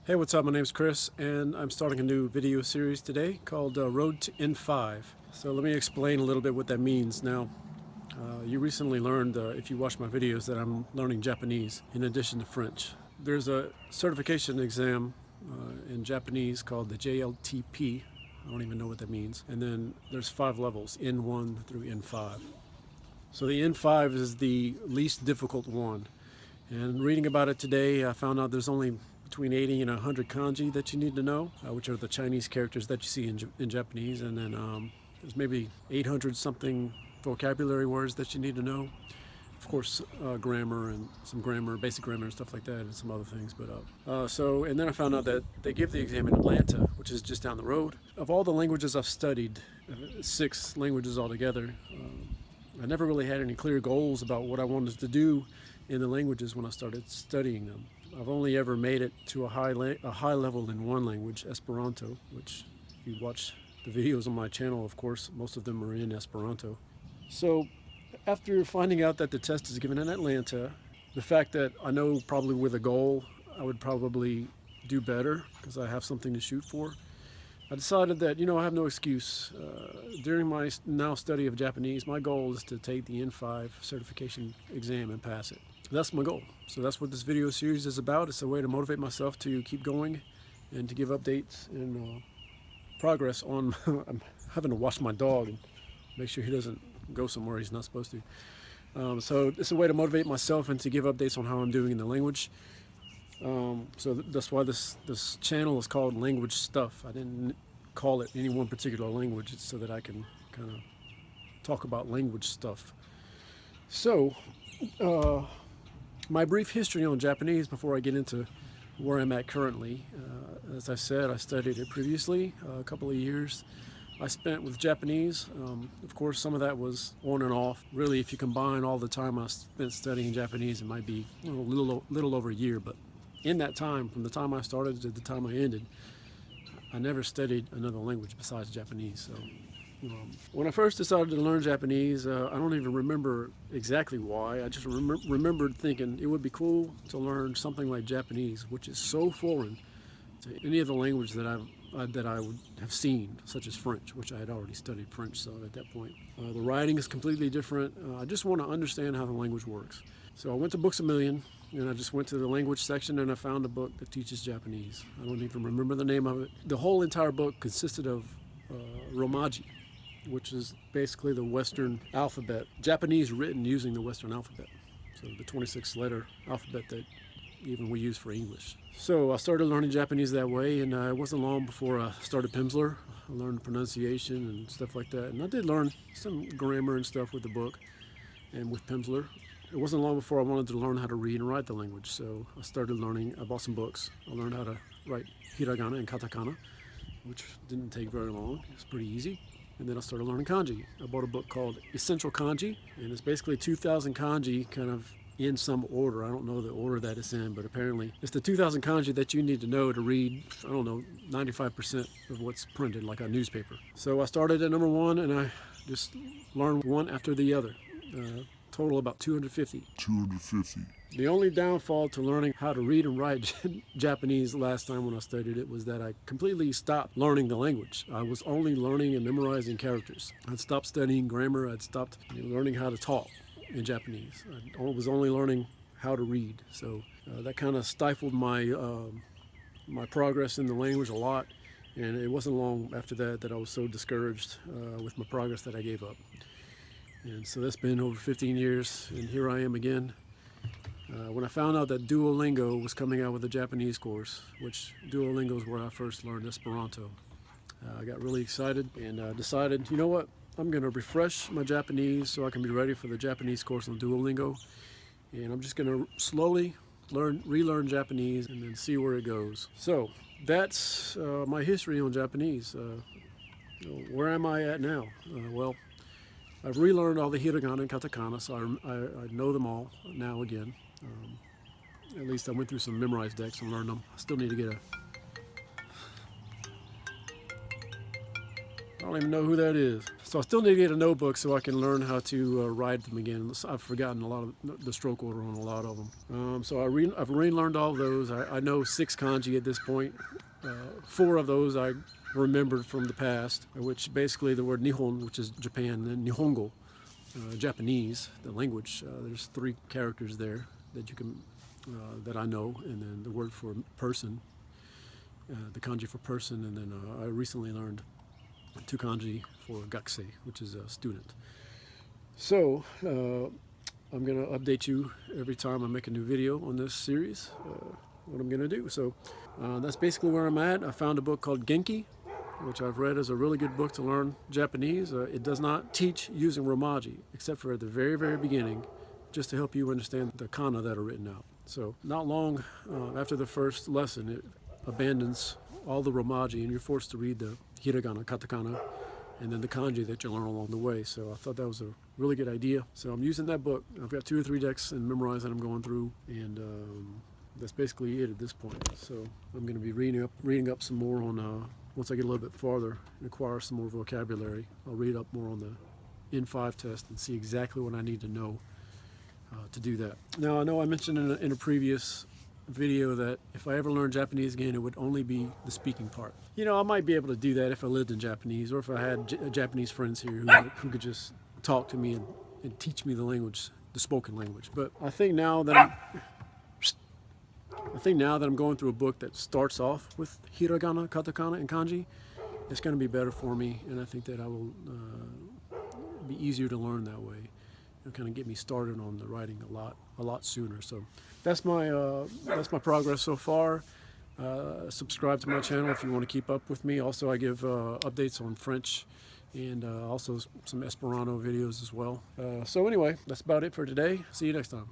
Hey, what's up? My name's Chris, and I'm starting a new video series today called Road to N5. So let me explain a little bit what that means. Now, you recently learned, if you watch my videos, that I'm learning Japanese in addition to French. There's a certification exam in Japanese called the JLTP. I don't even know what that means. And then there's 5 levels, N1 through N5. So the N5 is the least difficult one. And reading about it today, I found out there's only between 80 and 100 kanji that you need to know, which are the Chinese characters that you see in Japanese. And then there's maybe 800 something vocabulary words that you need to know. Of course, grammar and some grammar, basic grammar and stuff like that, and some other things. And then I found out that they give the exam in Atlanta, which is just down the road. Of all the languages I've studied, 6 languages altogether, I never really had any clear goals about what I wanted to do in the languages when I started studying them. I've only ever made it to a high level in one language, Esperanto, which if you watch the videos on my channel, of course, most of them are in Esperanto. So after finding out that the test is given in Atlanta, the fact that I know probably with a goal I would probably do better because I have something to shoot for, I decided that, I have no excuse. During my now study of Japanese, my goal is to take the N5 certification exam and pass it. That's my goal. So that's what this video series is about. It's a way to motivate myself to keep going and to give updates and progress on I'm having to watch my dog and make sure he doesn't go somewhere he's not supposed to. So it's a way to motivate myself and to give updates on how I'm doing in the language. That's why this channel is called Language Stuff. I didn't call it any one particular language. It's so that I can kind of talk about language stuff. So my brief history on Japanese before I get into where I'm at currently. As I said, I studied it previously, a couple of years I spent with Japanese. Of course, some of that was on and off. Really, if you combine all the time I spent studying Japanese, it might be a little over a year. But in that time, from the time I started to the time I ended, I never studied another language besides Japanese. So when I first decided to learn Japanese, I don't even remember exactly why. I just remembered thinking it would be cool to learn something like Japanese, which is so foreign to any of the language that I would have seen, such as French, which I had already studied French. So at that point, the writing is completely different. I just want to understand how the language works. So I went to Books A Million, and I just went to the language section, and I found a book that teaches Japanese. I don't even remember the name of it. The whole entire book consisted of Romaji, which is basically the Western alphabet, Japanese written using the Western alphabet. So the 26-letter alphabet that even we use for English. So I started learning Japanese that way, and it wasn't long before I started Pimsleur. I learned pronunciation and stuff like that, and I did learn some grammar and stuff with the book and with Pimsleur. It wasn't long before I wanted to learn how to read and write the language, so I started learning. I bought some books. I learned how to write hiragana and katakana, which didn't take very long. It was pretty easy. And then I started learning kanji. I bought a book called Essential Kanji, and it's basically 2,000 kanji kind of in some order. I don't know the order that it's in, but apparently it's the 2,000 kanji that you need to know to read, 95% of what's printed, like a newspaper. So I started at number 1, and I just learned one after the other. Total about 250. The only downfall to learning how to read and write Japanese last time when I studied it was that I completely stopped learning the language. I was only learning and memorizing characters. I'd stopped studying grammar. I'd stopped learning how to talk in Japanese. I was only learning how to read. So that kind of stifled my progress in the language a lot. And it wasn't long after that I was so discouraged with my progress that I gave up. And so that's been over 15 years, and here I am again. When I found out that Duolingo was coming out with a Japanese course, which Duolingo is where I first learned Esperanto, I got really excited and decided, you know what, I'm going to refresh my Japanese so I can be ready for the Japanese course on Duolingo. And I'm just going to slowly relearn Japanese and then see where it goes. So that's my history on Japanese. Where am I at now? Well, I've relearned all the hiragana and katakana, so I know them all now again. At least I went through some memorized decks and learned them. I still need to get don't even know who that is. So I still need to get a notebook so I can learn how to write them again. I've forgotten a lot of the stroke order on a lot of them. So I've relearned all of those. I know 6 kanji at this point. 4 of those I remembered from the past, which basically the word Nihon, which is Japan, and Nihongo, Japanese, the language. There's 3 characters there that you can that I know, and then the word for person, the kanji for person, and then I recently learned 2 kanji for gakusei, which is a student. So I'm going to update you every time I make a new video on this series, what I'm going to do. So that's basically where I'm at. I found a book called Genki, which I've read as a really good book to learn Japanese. It does not teach using Romaji, except for at the very, very beginning, just to help you understand the kana that are written out. So not long after the first lesson, it abandons all the Romaji, and you're forced to read the hiragana, katakana, and then the kanji that you learn along the way. So I thought that was a really good idea. So I'm using that book. I've got 2 or 3 decks and memorized that I'm going through, and that's basically it at this point. So I'm going to be reading up some more on, once I get a little bit farther and acquire some more vocabulary, I'll read up more on the N5 test and see exactly what I need to know to do that. Now, I know I mentioned in a previous video that if I ever learned Japanese again, it would only be the speaking part. You know, I might be able to do that if I lived in Japanese, or if I had Japanese friends here who could just talk to me and teach me the language, the spoken language. But I think now that I'm going through a book that starts off with hiragana, katakana, and kanji, it's going to be better for me, and I think that I will be easier to learn that way. It'll kind of get me started on the writing a lot sooner. So that's my progress so far. Subscribe to my channel if you want to keep up with me. Also, I give updates on French and also some Esperanto videos as well. So anyway, that's about it for today. See you next time.